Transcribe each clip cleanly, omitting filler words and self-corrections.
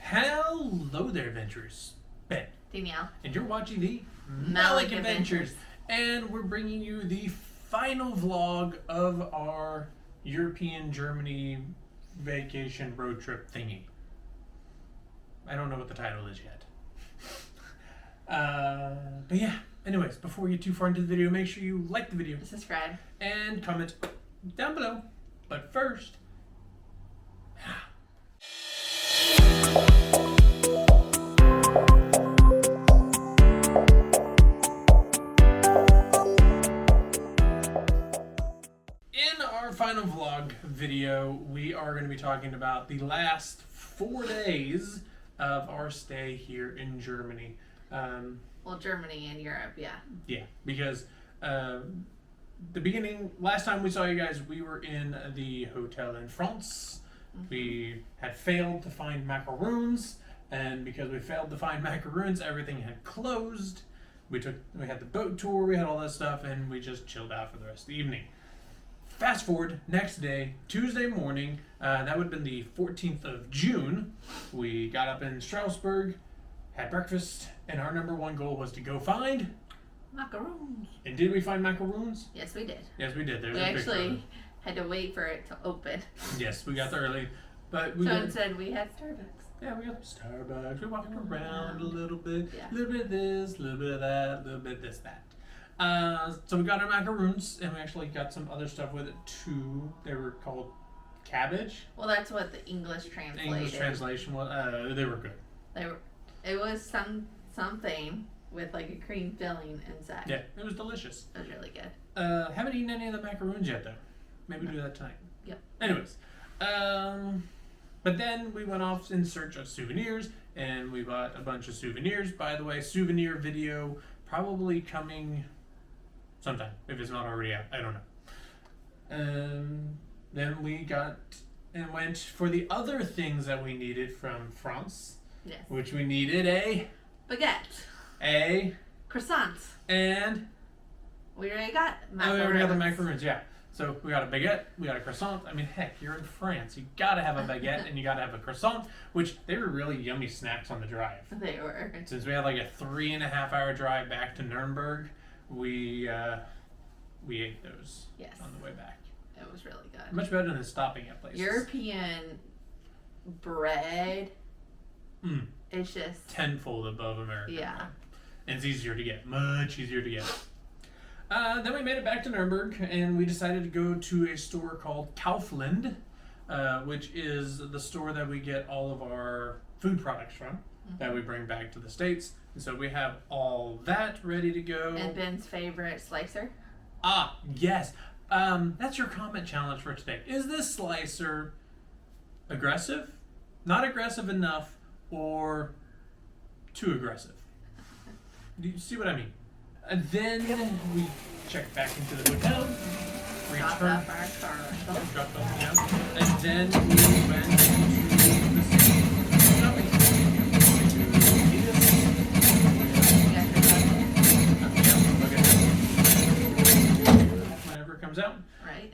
Hello there, adventurers. Ben. Danielle. And you're watching the Malik Adventures. And we're bringing you the final vlog of our European Germany vacation road trip thingy. I don't know what the title is yet. But yeah, anyways, before we get too far into the video, make sure you like the video. Subscribe. And comment down below. But first... final vlog video, we are going to be talking about the last 4 days of our stay here in Germany. Well, Germany and Europe, yeah. Yeah, because last time we saw you guys, we were in the hotel in France. Mm-hmm. We had failed to find macaroons, and because we failed to find macaroons, everything had closed. We had the boat tour, we had all that stuff, and we just chilled out for the rest of the evening. Fast forward, next day, Tuesday morning, that would have been the 14th of June. We got up in Strasbourg, had breakfast, and our number one goal was to go find... macaroons. And did we find macaroons? Yes, we did. Yes, we did. We actually had to wait for it to open. Yes, we got there early. But instead we had Starbucks. Yeah, we got Starbucks. We walked around a little bit. Yeah. A little bit of this, a little bit of that, a little bit of this, that. So we got our macaroons, and we actually got some other stuff with it too. They were called cabbage. Well, that's what the English translated. The English translation was. They were good. It was something with like a cream filling inside. Yeah, it was delicious. It was really good. Haven't eaten any of the macaroons yet though. Maybe do that tonight. Yep. Anyways, but then we went off in search of souvenirs, and we bought a bunch of souvenirs. By the way, souvenir video probably coming sometime, if it's not already out. I don't know. Then we got and went for the other things that we needed from France. Yes. Which we needed a... baguette. A... croissant. And... we already got macaroons. Oh, we already got the macaroons, yeah. So we got a baguette, we got a croissant. I mean, heck, you're in France. You gotta have a baguette and you gotta have a croissant, which they were really yummy snacks on the drive. They were. Since we had like a 3.5 hour drive back to Nürnberg, we ate those on the way back. It was really good. Much better than stopping at places. European bread is just tenfold above American bread. And it's easier to get. Much easier to get. Then we made it back to Nürnberg, and we decided to go to a store called Kaufland, which is the store that we get all of our food products from, that we bring back to the States. And so we have all that ready to go. And Ben's favorite slicer. Ah, yes. That's your comment challenge for today. Is this slicer aggressive, not aggressive enough, or too aggressive? Do you see what I mean? And then we checked back into the hotel, Dropped off our car. Dropped off, yeah. And then we went to the shopping whenever it comes out. Right.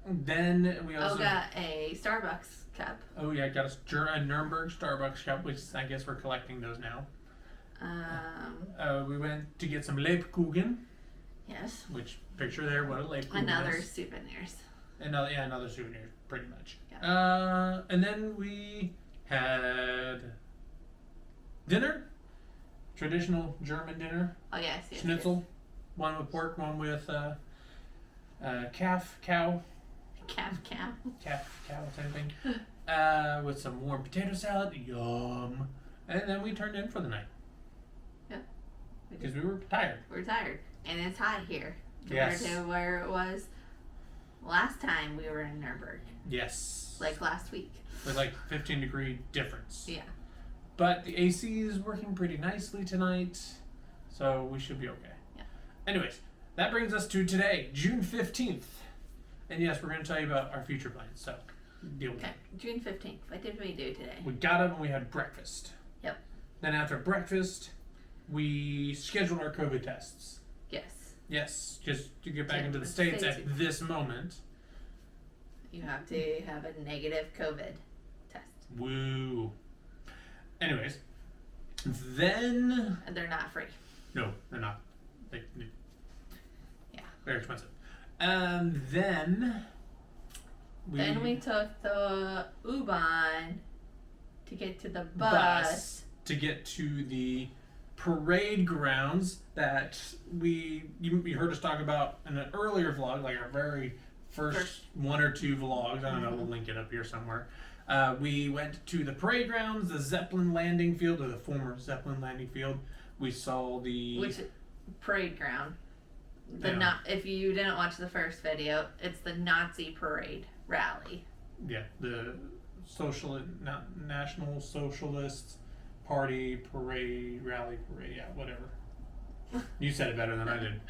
Then we also got a Starbucks cup. Oh yeah, got a Nürnberg Starbucks cup, which I guess we're collecting those now. We went to get some Lebkuchen. Yes. Which, picture there what a Lebkuchen Another is. souvenirs. Another souvenir, pretty much. Yeah. And then we had dinner. Traditional German dinner. Oh, yes. Schnitzel. Yes. One with pork, one with cow. Calf, cow. Same thing. With some warm potato salad. Yum. And then we turned in for the night. Yep. Because we were tired. We're tired. And it's hot here. Compared to where it was last time we were in Nürnberg. Yes. Like last week. With like 15-degree difference. Yeah. But the AC is working pretty nicely tonight. So we should be okay. Yeah. Anyways, that brings us to today, June 15th. And yes, we're going to tell you about our future plans. So deal with it. June 15th. What did we do today? We got up and we had breakfast. Yep. Then after breakfast, we scheduled our COVID tests. Yes, just to get back into the States at this moment. You have to have a negative COVID test. Woo. anyways, then And they're not free. no, they're not. Yeah. Very expensive. Then we took the U-Bahn to get to the bus. To get to the parade grounds that you heard us talk about in an earlier vlog, like our very first one or two vlogs. I don't know, we'll link it up here somewhere. We went to the parade grounds, the Zeppelin landing field, or the former Zeppelin landing field. We saw the parade ground. If you didn't watch the first video, it's the Nazi parade rally. Yeah, the National Socialist Party parade rally parade. Yeah, whatever. You said it better than I did.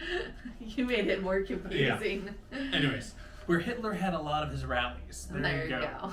You made it more confusing. Yeah. Anyways, where Hitler had a lot of his rallies. There you go.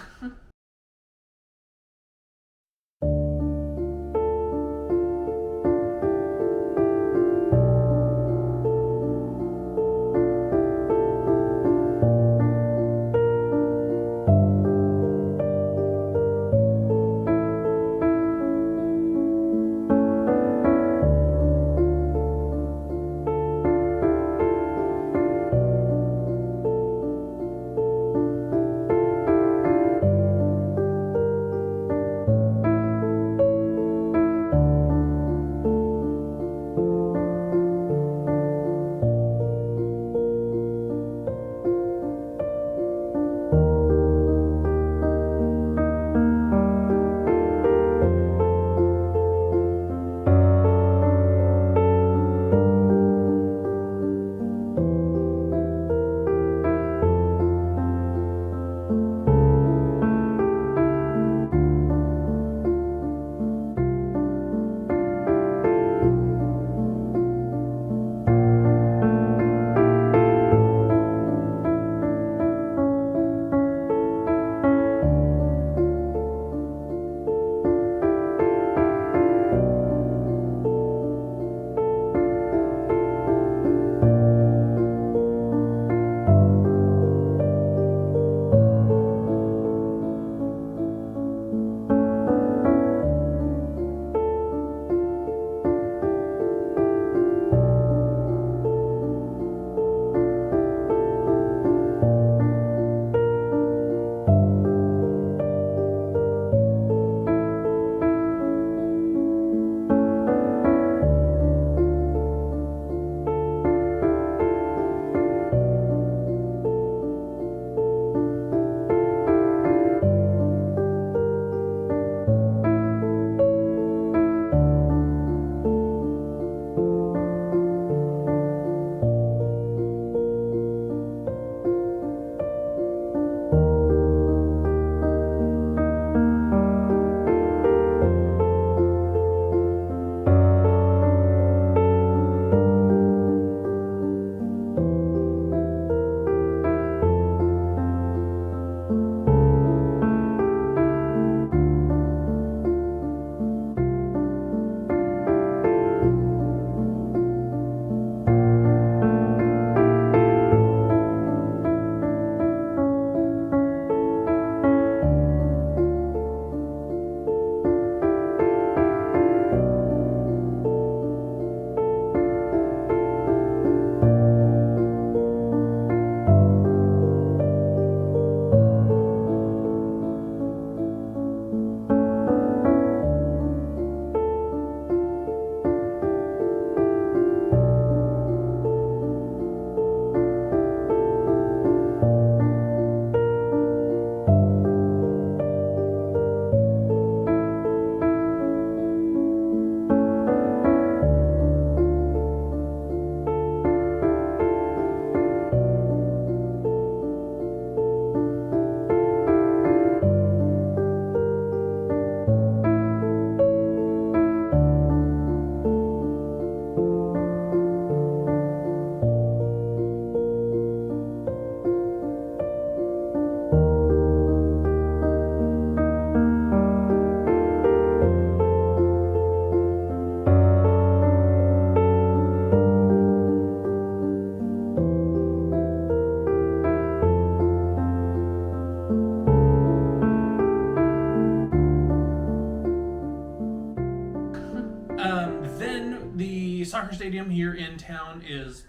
soccer stadium here in town is,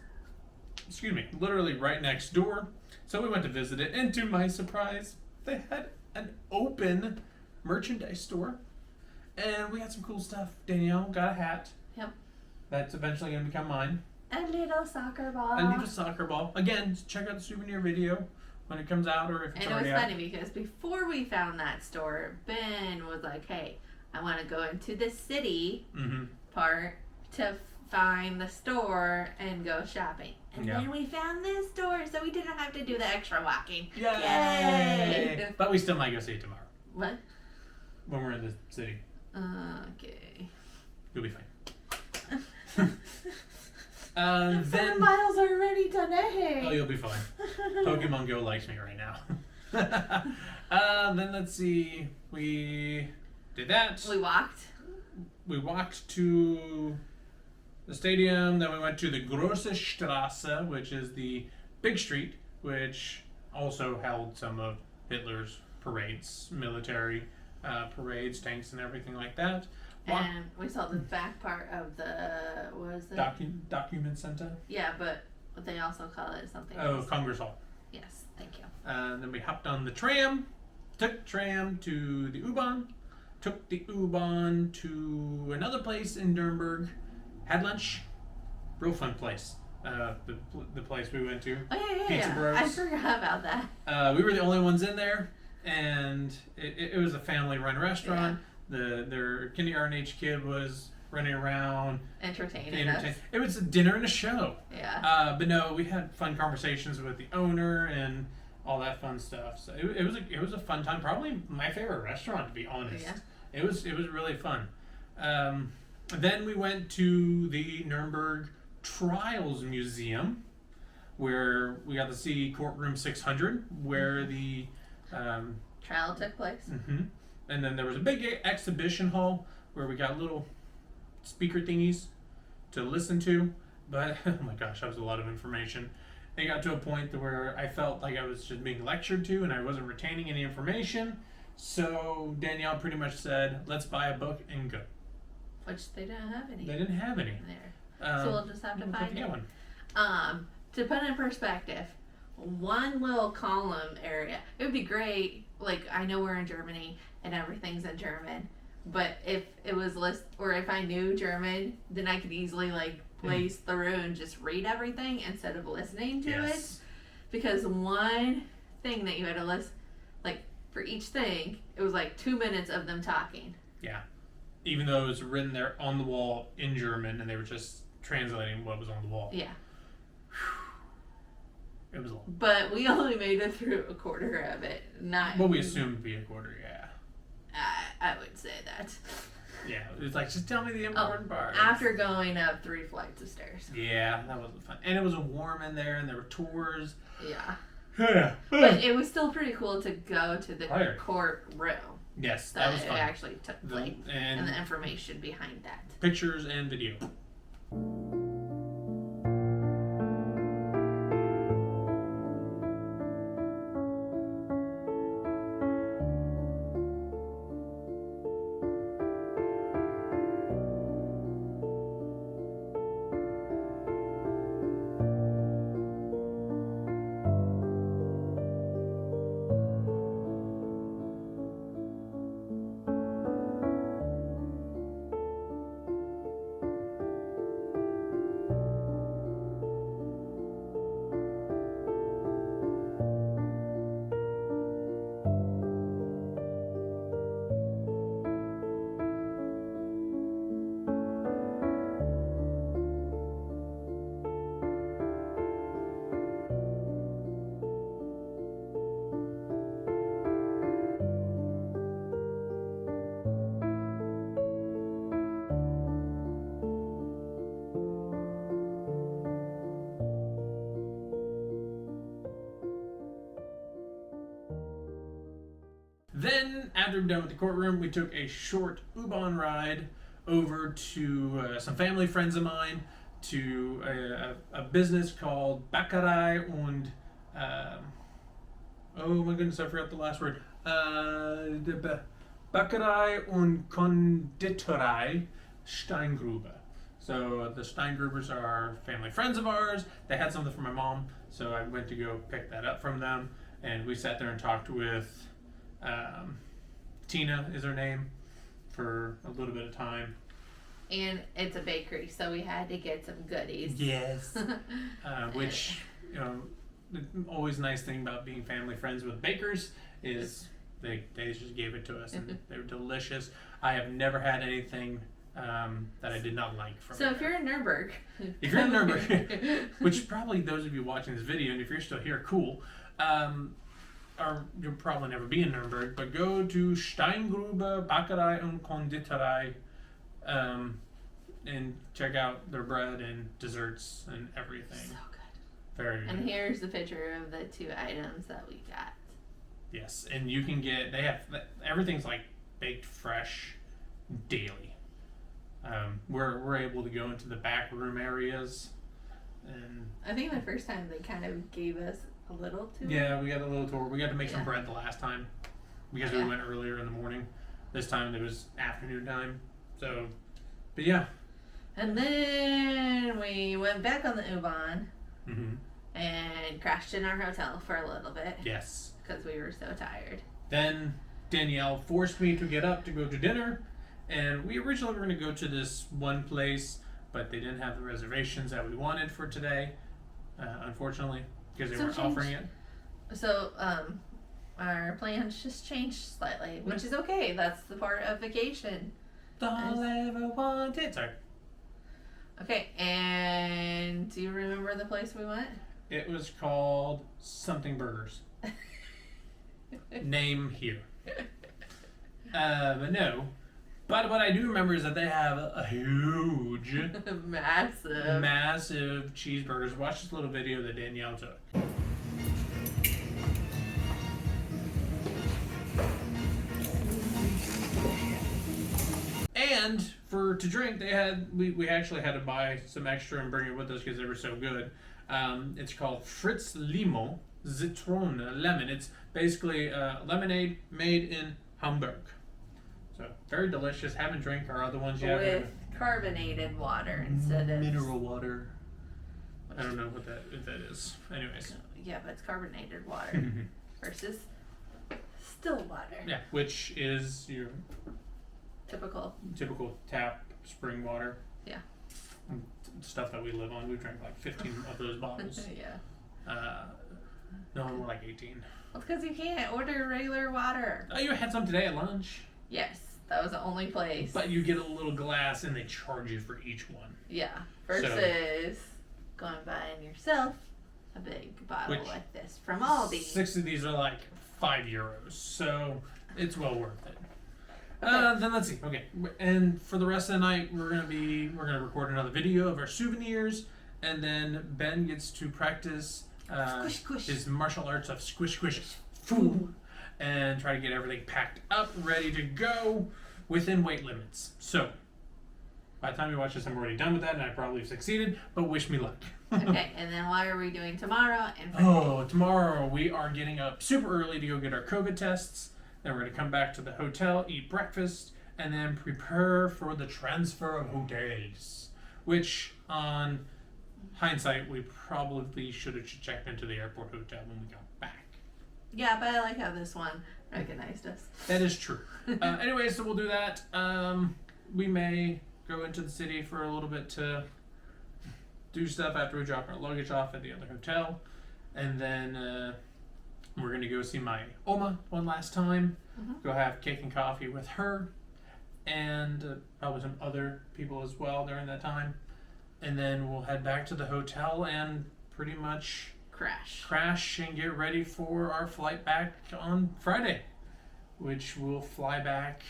literally right next door. So we went to visit it, and to my surprise, they had an open merchandise store. And we had some cool stuff. Danielle got a hat. Yep. That's eventually going to become mine. A little soccer ball. I need a soccer ball. Again, check out the souvenir video when it comes out, or if it's and already it was out. funny because before we found that store, Ben was like, hey, I want to go into the city part to find the store and go shopping. And then we found this store, so we didn't have to do the extra walking. Yay! But we still might go see it tomorrow. What? When we're in the city. Okay. You'll be fine. 7 miles already today. Oh, you'll be fine. Pokemon Go likes me right now. Then let's see. We did that. We walked to the stadium. Then we went to the Grosse Straße, which is the big street, which also held some of Hitler's parades, military parades, tanks, and everything like that. And we saw the back part of the, what was it? Document Center? Yeah, but they also call it something else. Congress Hall. Yes, thank you. And then we hopped on the tram, took the tram to the U-Bahn, took the U-Bahn to another place in Nuremberg, had lunch. Real fun place. The place we went to. Oh, yeah. Pizza Bros. I forgot about that. We were the only ones in there, and it was a family-run restaurant. Yeah. Their kindergarten age kid was running around entertaining us. It was a dinner and a show. Yeah. But no, we had fun conversations with the owner and all that fun stuff. So it was a fun time. Probably my favorite restaurant, to be honest. Yeah. It was really fun. Then we went to the Nürnberg Trials Museum, where we got to see Courtroom 600, where the trial took place. And then there was a big exhibition hall where we got little speaker thingies to listen to. But, oh my gosh, that was a lot of information. It got to a point to where I felt like I was just being lectured to and I wasn't retaining any information. So Danielle pretty much said, let's buy a book and go. Which they didn't have any. They didn't have any. There. So we'll just have to find it. One. To put in perspective, one little column area, it would be great. Like, I know we're in Germany and everything's in German, but if it was or if I knew German, then I could easily blaze through and just read everything instead of listening to it. Because one thing that you had to listen, for each thing, it was 2 minutes of them talking. Yeah. Even though it was written there on the wall in German and they were just translating what was on the wall. Yeah. It was long. But we only made it through a quarter of it. Well, we assumed to be a quarter, yeah. I would say that. Yeah, it was just tell me the important part. After going up 3 flights of stairs. Yeah, that wasn't fun. And it was warm in there, and there were tours. Yeah. Yeah. But it was still pretty cool to go to the courtroom. Yes, that was fun. It actually took place. And the information behind that. Pictures and video. Then, after we're done with the courtroom, we took a short U-Bahn ride over to some family friends of mine to a business called Bäckerei und oh my goodness, I forgot the last word. Bäckerei und Konditorei Steingrube. So the Steingrubers are family friends of ours. They had something for my mom, so I went to go pick that up from them. And we sat there and talked with Tina, is her name, for a little bit of time. And it's a bakery, so we had to get some goodies. Yes. Which, you know, the always nice thing about being family friends with bakers is they just gave it to us, and they were delicious. I have never had anything that I did not like from So there. if you're in Nürnberg, which probably those of you watching this video, and if you're still here, cool, or you'll probably never be in Nürnberg, but go to Steingrube Bäckerei und Konditorei and check out their bread and desserts and everything. so good. Very good. And here's the picture of the 2 items that we got. Yes, and you can get, they have, everything's like baked fresh daily. We're able to go into the back room areas, and I think the first time they kind of gave us a little tour. yeah, we got a little tour. We got to make some Yeah. bread the last time because Yeah. we went earlier in the morning. This time it was afternoon time. So, but yeah. And then we went back on the U-Bahn Mm-hmm. and crashed in our hotel for a little bit Yes. because we were so tired. Then Danielle forced me to get up to go to dinner, and we originally were going to go to this one place, but they didn't have the reservations that we wanted for today, unfortunately, because they So weren't change- offering it. So our plans just changed slightly, which is okay. That's the part of vacation. All I ever wanted. Sorry. Okay, and do you remember the place we went? It was called something burgers. Name here. But no. But what I do remember is that they have a huge, massive cheeseburgers. Watch this little video that Danielle took. And to drink, they had we actually had to buy some extra and bring it with us because they were so good. It's called Fritz Limo Zitrone Lemon. It's basically lemonade made in Hamburg. So very delicious. Haven't drank our other ones yet. With carbonated water instead of mineral water. I don't know what that is. Anyways. Yeah, but it's carbonated water versus still water. Yeah, which is your Typical. typical tap spring water. Yeah. Stuff that we live on. We've drank like 15 of those bottles. Yeah. No, more like 18. Well, it's because you can't order regular water. Oh, you had some today at lunch. Yes, that was the only place. But you get a little glass and they charge you for each one. Yeah. Versus going buying yourself a big bottle Which- like this from Aldi. 6 of these are like €5, so it's well worth it. Okay. Then let's see. Okay, and for the rest of the night, we're gonna record another video of our souvenirs, and then Ben gets to practice Squish, squish. his martial arts of squish squish foo, and try to get everything packed up, ready to go within weight limits. So by the time you watch this, I'm already done with that, and I probably succeeded. But wish me luck. Okay, and then what are we doing tomorrow and Friday? Oh, tomorrow we are getting up super early to go get our COVID tests. Then we're going to come back to the hotel, eat breakfast, and then prepare for the transfer of hotels. Which, on hindsight, we probably should have checked into the airport hotel when we got back. Yeah, but I like how this one recognized us. That is true. Anyway, so we'll do that. We may go into the city for a little bit to do stuff after we drop our luggage off at the other hotel. And then we're going to go see my Oma one last time. Go have cake and coffee with her. And probably some other people as well during that time. And then we'll head back to the hotel and pretty much crash and get ready for our flight back on Friday. Which we'll fly back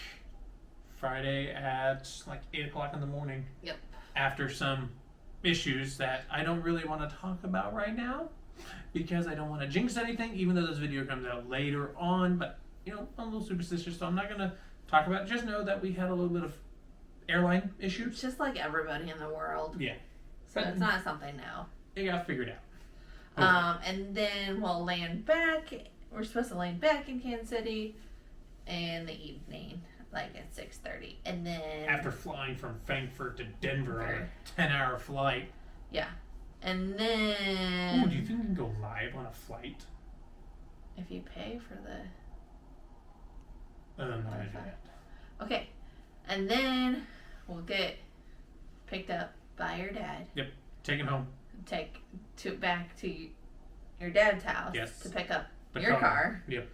Friday at like 8 o'clock in the morning. Yep. After some issues that I don't really want to talk about right now because I don't want to jinx anything, even though this video comes out later on. But, you know, I'm a little superstitious, so I'm not going to talk about it. Just know that we had a little bit of airline issues. Just like everybody in the world. Yeah. So it's not something new. It got figured out. And then we'll land back. We're supposed to land back in Kansas City in the evening, like at 6:30, and then After flying flying from Frankfurt to Denver on a 10-hour flight. Yeah. And then... Ooh, do you think you can go live on a flight? If you pay for the... No, I do that. Okay. And then we'll get picked up by your dad. Yep. Taken home. Back to your dad's house. Yes. To pick up The your car. Yep.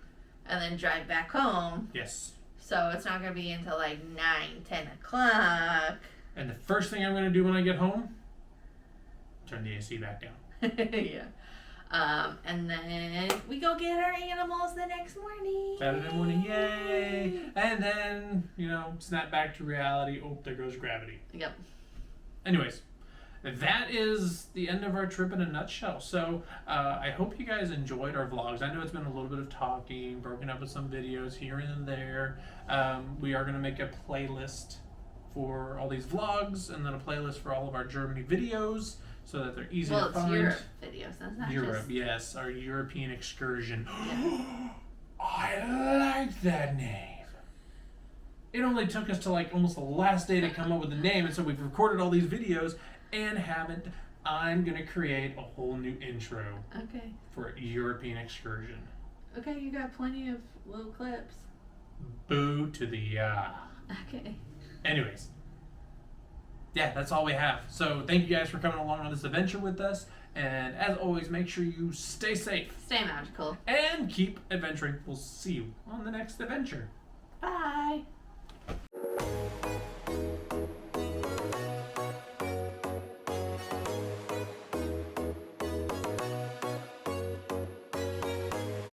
And then drive back home. Yes. So it's not going to be until like 9, 10 o'clock. And the first thing I'm going to do when I get home, turn the AC back down. Yeah. And then we go get our animals the next morning. Saturday morning, yay! And then, snap back to reality. Oh, there goes gravity. Yep. Anyways, that is the end of our trip in a nutshell. So I hope you guys enjoyed our vlogs. I know it's been a little bit of talking, broken up with some videos here and there. We are going to make a playlist for all these vlogs, and then a playlist for all of our Germany videos, so that they're easy to find. Europe videos. That's not Europe, yes, our European Excursion. Yeah. I like that name. It only took us to like almost the last day to come up with the name, and so we've recorded all these videos and haven't. I'm gonna create a whole new intro. Okay. For European Excursion. Okay, you got plenty of little clips. Boo to the Okay. Anyways. Yeah, that's all we have. So thank you guys for coming along on this adventure with us. And as always, make sure you stay safe. Stay magical. And keep adventuring. We'll see you on the next adventure. Bye.